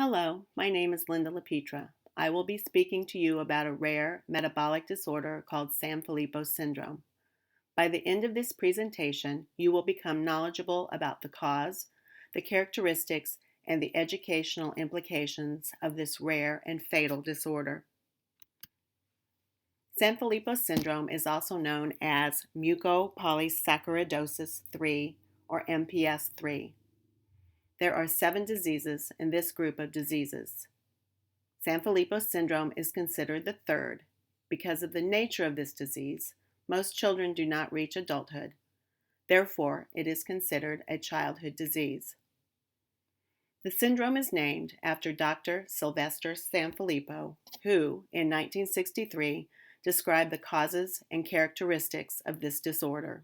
Hello, my name is Linda LaPetra. I will be speaking to you about a rare metabolic disorder called Sanfilippo Syndrome. By the end of this presentation, you will become knowledgeable about the cause, the characteristics, and the educational implications of this rare and fatal disorder. Sanfilippo syndrome is also known as mucopolysaccharidosis 3 or MPS 3. There are 7 diseases in this group of diseases. Sanfilippo syndrome is considered the third. Because of the nature of this disease, most children do not reach adulthood. Therefore, it is considered a childhood disease. The syndrome is named after Dr. Sylvester Sanfilippo, who, in 1963, described the causes and characteristics of this disorder.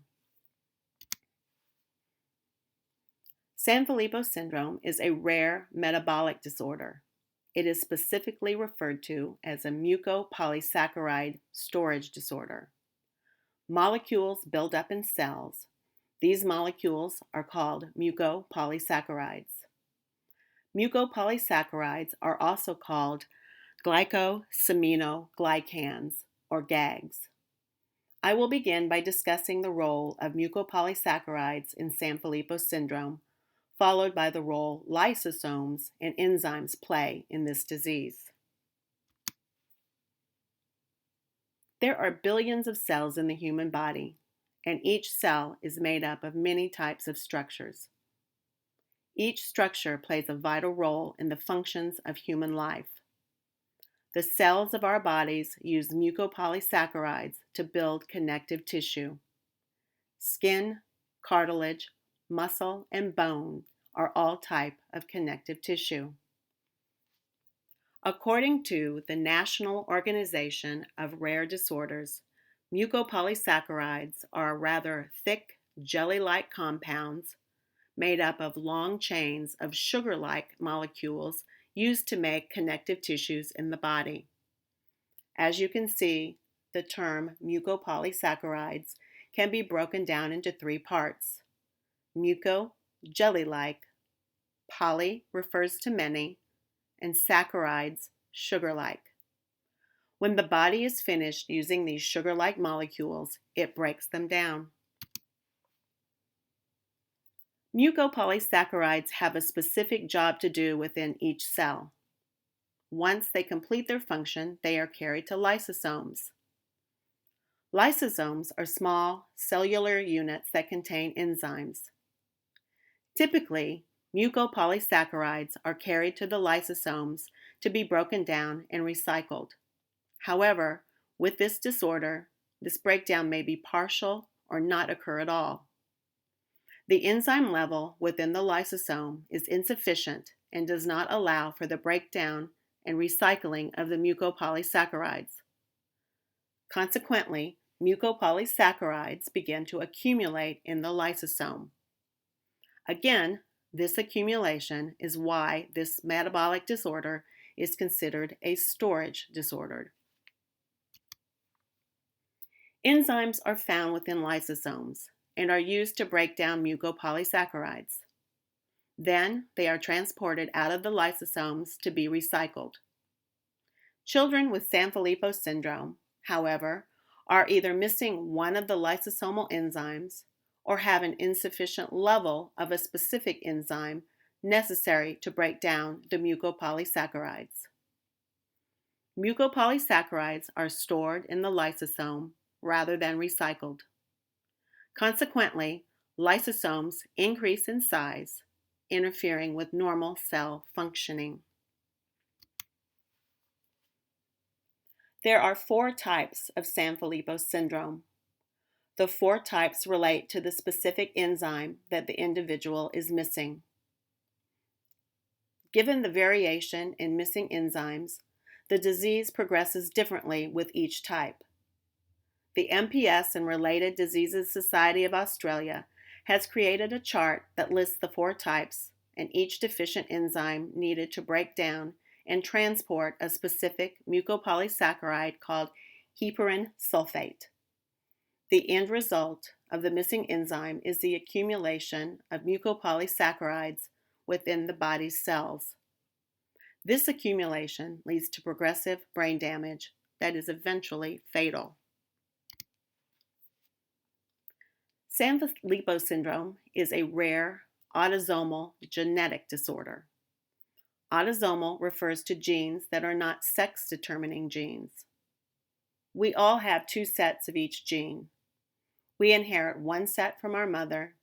Sanfilippo syndrome is a rare metabolic disorder. It is specifically referred to as a mucopolysaccharide storage disorder. Molecules build up in cells. These molecules are called mucopolysaccharides. Mucopolysaccharides are also called glycosaminoglycans, or GAGs. I will begin by discussing the role of mucopolysaccharides in Sanfilippo syndrome, followed by the role lysosomes and enzymes play in this disease. There are billions of cells in the human body, and each cell is made up of many types of structures. Each structure plays a vital role in the functions of human life. The cells of our bodies use mucopolysaccharides to build connective tissue. Skin, cartilage, muscle, and bone are all types of connective tissue. According to the National Organization of Rare Disorders, mucopolysaccharides are rather thick, jelly-like compounds made up of long chains of sugar-like molecules used to make connective tissues in the body. As you can see, the term mucopolysaccharides can be broken down into 3 parts. Muco, jelly-like, poly refers to many, and saccharides, sugar-like. When the body is finished using these sugar-like molecules, it breaks them down. Mucopolysaccharides have a specific job to do within each cell. Once they complete their function, they are carried to lysosomes. Lysosomes are small cellular units that contain enzymes. Typically, mucopolysaccharides are carried to the lysosomes to be broken down and recycled. However, with this disorder, this breakdown may be partial or not occur at all. The enzyme level within the lysosome is insufficient and does not allow for the breakdown and recycling of the mucopolysaccharides. Consequently, mucopolysaccharides begin to accumulate in the lysosome. Again, this accumulation is why this metabolic disorder is considered a storage disorder. Enzymes are found within lysosomes and are used to break down mucopolysaccharides. Then they are transported out of the lysosomes to be recycled. Children with Sanfilippo syndrome, however, are either missing one of the lysosomal enzymes or have an insufficient level of a specific enzyme necessary to break down the mucopolysaccharides. Mucopolysaccharides are stored in the lysosome rather than recycled. Consequently, lysosomes increase in size, interfering with normal cell functioning. There are 4 types of Sanfilippo syndrome. The 4 types relate to the specific enzyme that the individual is missing. Given the variation in missing enzymes, the disease progresses differently with each type. The MPS and Related Diseases Society of Australia has created a chart that lists the 4 types and each deficient enzyme needed to break down and transport a specific mucopolysaccharide called heparin sulfate. The end result of the missing enzyme is the accumulation of mucopolysaccharides within the body's cells. This accumulation leads to progressive brain damage that is eventually fatal. Sanfilippo syndrome is a rare autosomal genetic disorder. Autosomal refers to genes that are not sex-determining genes. We all have two sets of each gene. We inherit one set from our mother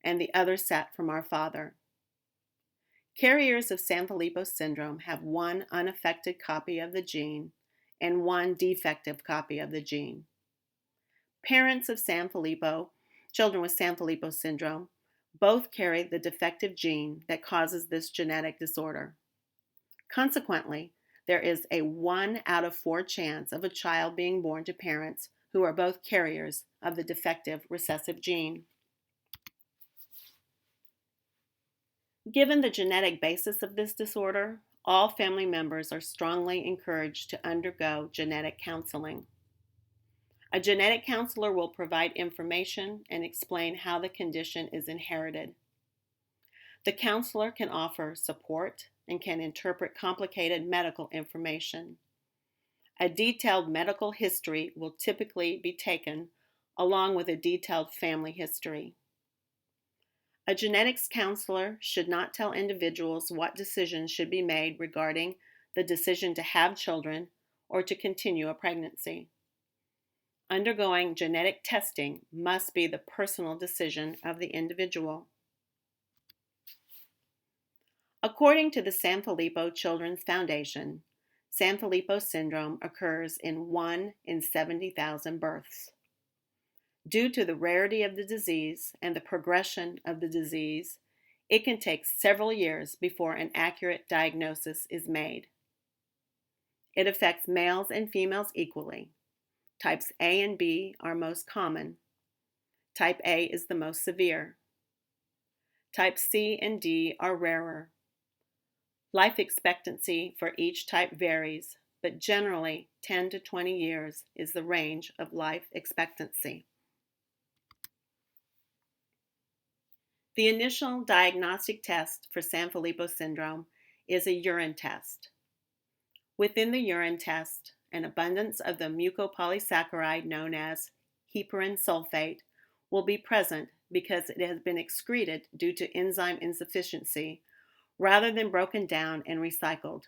and the other set from our father. Carriers of Sanfilippo syndrome have one unaffected copy of the gene and one defective copy of the gene. Parents of children with Sanfilippo syndrome, both carry the defective gene that causes this genetic disorder. Consequently, there is a 1 out of 4 chance of a child being born to parents who are both carriers of the defective recessive gene. Given the genetic basis of this disorder, all family members are strongly encouraged to undergo genetic counseling. A genetic counselor will provide information and explain how the condition is inherited. The counselor can offer support and can interpret complicated medical information. A detailed medical history will typically be taken along with a detailed family history. A genetics counselor should not tell individuals what decisions should be made regarding the decision to have children or to continue a pregnancy. Undergoing genetic testing must be the personal decision of the individual. According to the Sanfilippo Children's Foundation, Sanfilippo syndrome occurs in 1 in 70,000 births. Due to the rarity of the disease and the progression of the disease, it can take several years before an accurate diagnosis is made. It affects males and females equally. Types A and B are most common. Type A is the most severe. Types C and D are rarer. Life expectancy for each type varies, but generally 10 to 20 years is the range of life expectancy. The initial diagnostic test for Sanfilippo syndrome is a urine test. Within the urine test, an abundance of the mucopolysaccharide known as heparin sulfate will be present because it has been excreted due to enzyme insufficiency rather than broken down and recycled.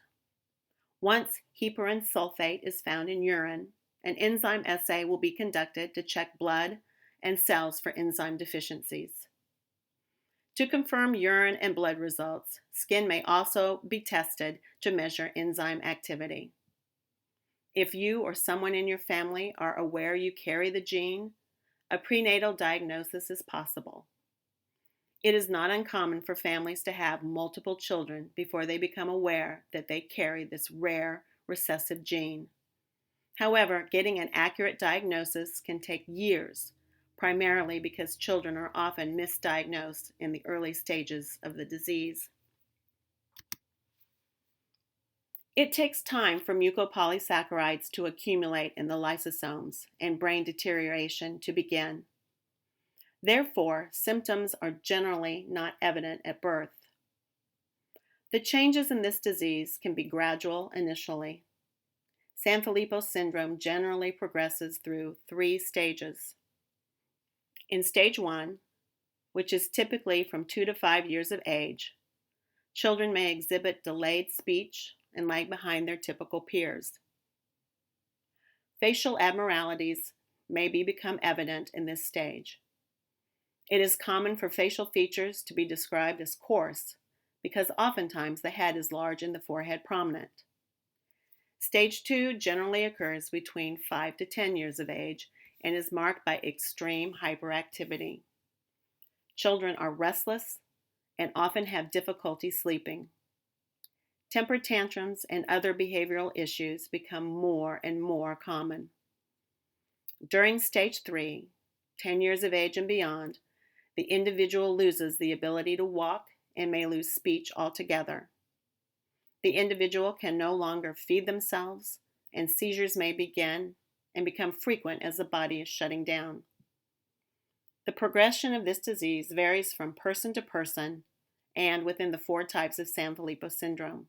Once heparin sulfate is found in urine, an enzyme assay will be conducted to check blood and cells for enzyme deficiencies. To confirm urine and blood results, skin may also be tested to measure enzyme activity. If you or someone in your family are aware you carry the gene, a prenatal diagnosis is possible. It is not uncommon for families to have multiple children before they become aware that they carry this rare recessive gene. However, getting an accurate diagnosis can take years, primarily because children are often misdiagnosed in the early stages of the disease. It takes time for mucopolysaccharides to accumulate in the lysosomes and brain deterioration to begin. Therefore, symptoms are generally not evident at birth. The changes in this disease can be gradual initially. Sanfilippo syndrome generally progresses through 3 stages. In stage 1, which is typically from 2 to 5 years of age, children may exhibit delayed speech and lag behind their typical peers. Facial abnormalities may become evident in this stage. It is common for facial features to be described as coarse because oftentimes the head is large and the forehead prominent. Stage 2 generally occurs between 5 to 10 years of age and is marked by extreme hyperactivity. Children are restless and often have difficulty sleeping. Temper tantrums and other behavioral issues become more and more common. During stage 3, 10 years of age and beyond, the individual loses the ability to walk and may lose speech altogether. The individual can no longer feed themselves, and seizures may begin and become frequent as the body is shutting down. The progression of this disease varies from person to person and within the 4 types of Sanfilippo syndrome.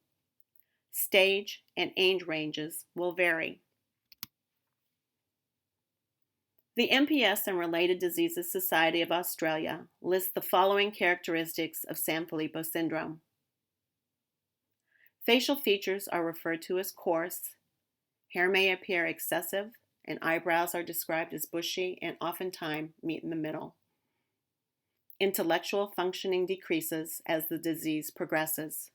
Stage and age ranges will vary. The MPS and Related Diseases Society of Australia lists the following characteristics of Sanfilippo syndrome. Facial features are referred to as coarse, hair may appear excessive, and eyebrows are described as bushy and oftentimes meet in the middle. Intellectual functioning decreases as the disease progresses.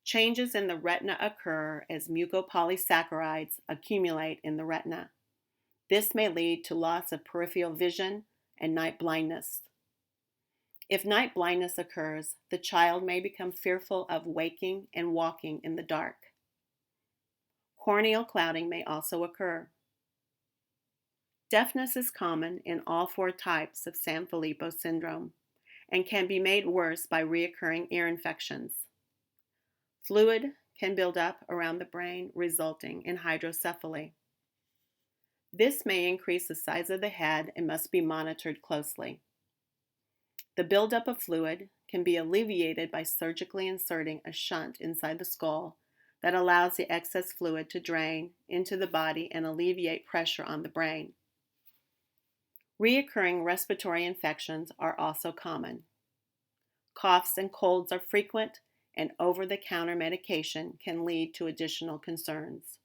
Changes in the retina occur as mucopolysaccharides accumulate in the retina. This may lead to loss of peripheral vision and night blindness. If night blindness occurs, the child may become fearful of waking and walking in the dark. Corneal clouding may also occur. Deafness is common in all 4 types of Sanfilippo syndrome and can be made worse by recurring ear infections. Fluid can build up around the brain, resulting in hydrocephaly. This may increase the size of the head and must be monitored closely. The buildup of fluid can be alleviated by surgically inserting a shunt inside the skull that allows the excess fluid to drain into the body and alleviate pressure on the brain. Recurring respiratory infections are also common. Coughs and colds are frequent, and over-the-counter medication can lead to additional concerns.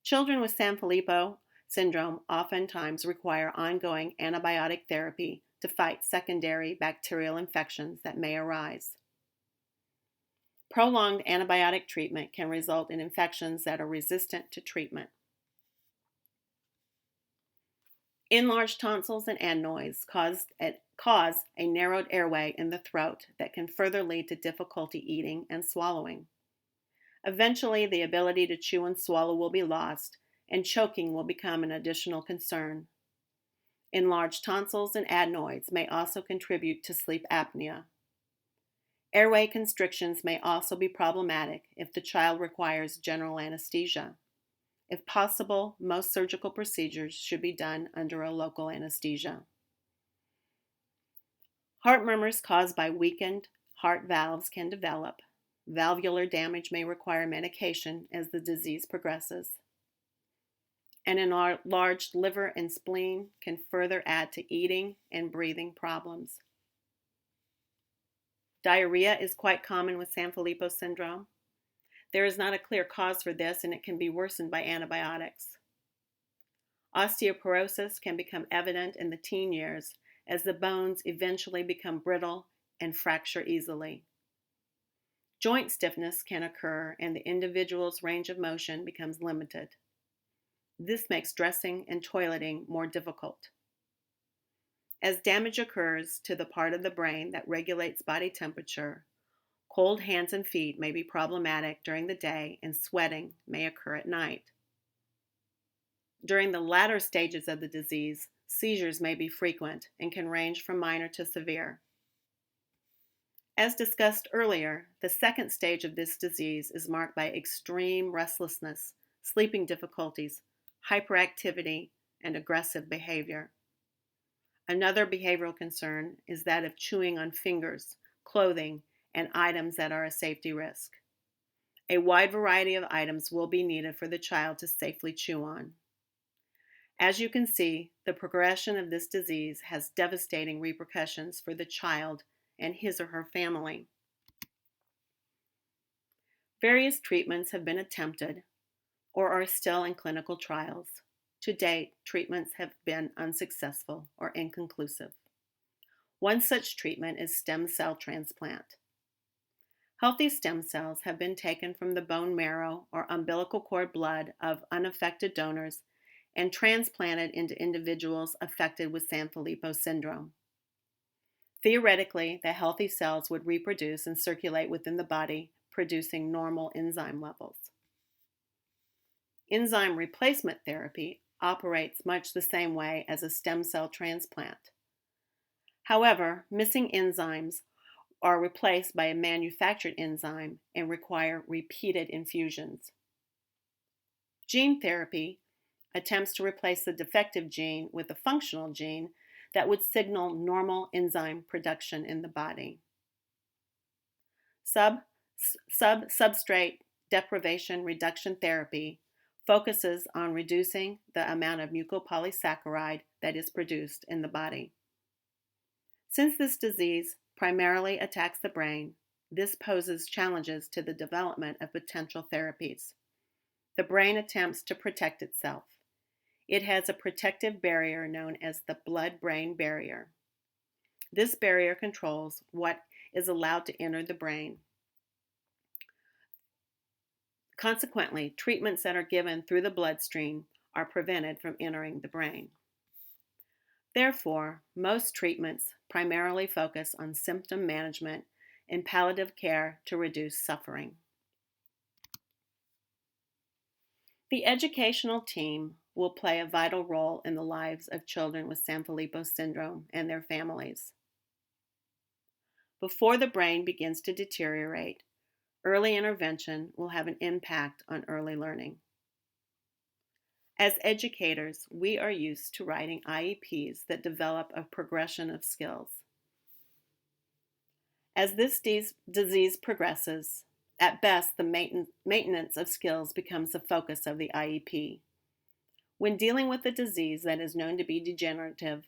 Children with Sanfilippo syndrome oftentimes require ongoing antibiotic therapy to fight secondary bacterial infections that may arise. Prolonged antibiotic treatment can result in infections that are resistant to treatment. Enlarged tonsils and adenoids cause a narrowed airway in the throat that can further lead to difficulty eating and swallowing. Eventually, the ability to chew and swallow will be lost, and choking will become an additional concern. Enlarged tonsils and adenoids may also contribute to sleep apnea. Airway constrictions may also be problematic if the child requires general anesthesia. If possible, most surgical procedures should be done under a local anesthesia. Heart murmurs caused by weakened heart valves can develop. Valvular damage may require medication as the disease progresses. An enlarged liver and spleen can further add to eating and breathing problems. Diarrhea is quite common with Sanfilippo syndrome. There is not a clear cause for this, and it can be worsened by antibiotics. Osteoporosis can become evident in the teen years as the bones eventually become brittle and fracture easily. Joint stiffness can occur, and the individual's range of motion becomes limited. This makes dressing and toileting more difficult. As damage occurs to the part of the brain that regulates body temperature, cold hands and feet may be problematic during the day, and sweating may occur at night. During the latter stages of the disease, seizures may be frequent and can range from minor to severe. As discussed earlier, the second stage of this disease is marked by extreme restlessness, sleeping difficulties, hyperactivity, and aggressive behavior. Another behavioral concern is that of chewing on fingers, clothing, and items that are a safety risk. A wide variety of items will be needed for the child to safely chew on. As you can see, the progression of this disease has devastating repercussions for the child and his or her family. Various treatments have been attempted or are still in clinical trials. To date, treatments have been unsuccessful or inconclusive. One such treatment is stem cell transplant. Healthy stem cells have been taken from the bone marrow or umbilical cord blood of unaffected donors and transplanted into individuals affected with Sanfilippo syndrome. Theoretically, the healthy cells would reproduce and circulate within the body, producing normal enzyme levels. Enzyme replacement therapy operates much the same way as a stem cell transplant. However, missing enzymes are replaced by a manufactured enzyme and require repeated infusions. Gene therapy attempts to replace the defective gene with a functional gene that would signal normal enzyme production in the body. Substrate deprivation reduction therapy focuses on reducing the amount of mucopolysaccharide that is produced in the body. Since this disease primarily attacks the brain, this poses challenges to the development of potential therapies. The brain attempts to protect itself. It has a protective barrier known as the blood-brain barrier. This barrier controls what is allowed to enter the brain. Consequently, treatments that are given through the bloodstream are prevented from entering the brain. Therefore, most treatments primarily focus on symptom management and palliative care to reduce suffering. The educational team will play a vital role in the lives of children with Sanfilippo syndrome and their families. Before the brain begins to deteriorate, early intervention will have an impact on early learning. As educators, we are used to writing IEPs that develop a progression of skills. As this disease progresses, at best, the maintenance of skills becomes the focus of the IEP. When dealing with a disease that is known to be degenerative,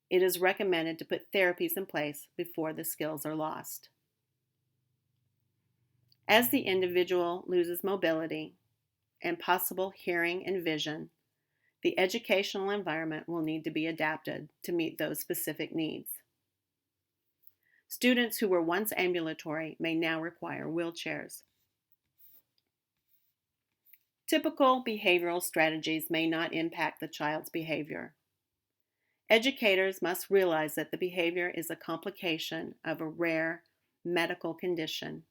it is recommended to put therapies in place before the skills are lost. As the individual loses mobility and possible hearing and vision, the educational environment will need to be adapted to meet those specific needs. Students who were once ambulatory may now require wheelchairs. Typical behavioral strategies may not impact the child's behavior. Educators must realize that the behavior is a complication of a rare medical condition.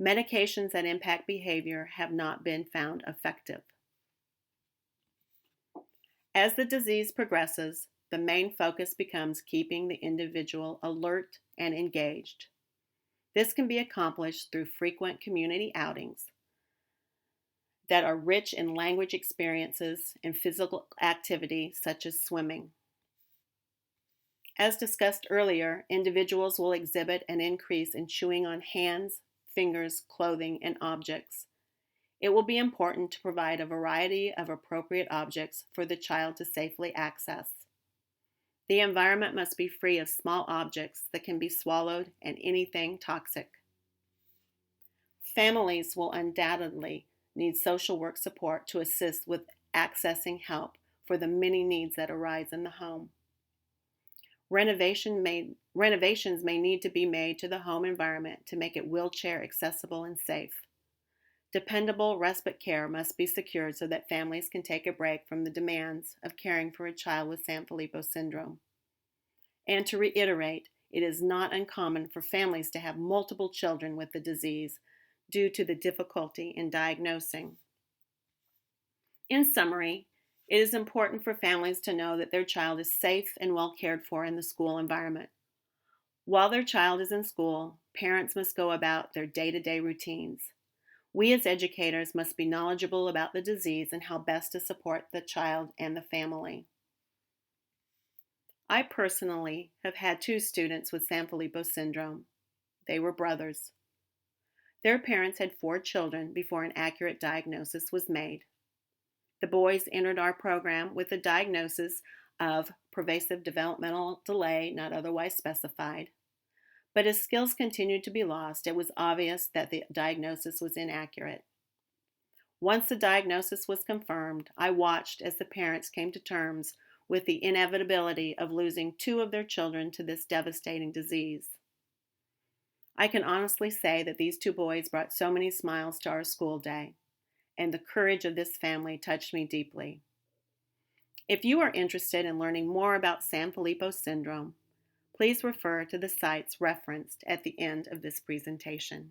Medications that impact behavior have not been found effective. As the disease progresses, the main focus becomes keeping the individual alert and engaged. This can be accomplished through frequent community outings that are rich in language experiences and physical activity such as swimming. As discussed earlier, individuals will exhibit an increase in chewing on hands, fingers, clothing, and objects. It will be important to provide a variety of appropriate objects for the child to safely access. The environment must be free of small objects that can be swallowed and anything toxic. Families will undoubtedly need social work support to assist with accessing help for the many needs that arise in the home. Renovations may need to be made to the home environment to make it wheelchair accessible and safe. Dependable respite care must be secured so that families can take a break from the demands of caring for a child with Sanfilippo syndrome. And to reiterate, it is not uncommon for families to have multiple children with the disease due to the difficulty in diagnosing. In summary, it is important for families to know that their child is safe and well cared for in the school environment. While their child is in school, parents must go about their day-to-day routines. We as educators must be knowledgeable about the disease and how best to support the child and the family. I personally have had 2 students with Sanfilippo syndrome. They were brothers. Their parents had 4 children before an accurate diagnosis was made. The boys entered our program with a diagnosis of pervasive developmental delay not otherwise specified. But as skills continued to be lost, it was obvious that the diagnosis was inaccurate. Once the diagnosis was confirmed, I watched as the parents came to terms with the inevitability of losing 2 of their children to this devastating disease. I can honestly say that these 2 boys brought so many smiles to our school day, and the courage of this family touched me deeply. If you are interested in learning more about Sanfilippo syndrome, please refer to the sites referenced at the end of this presentation.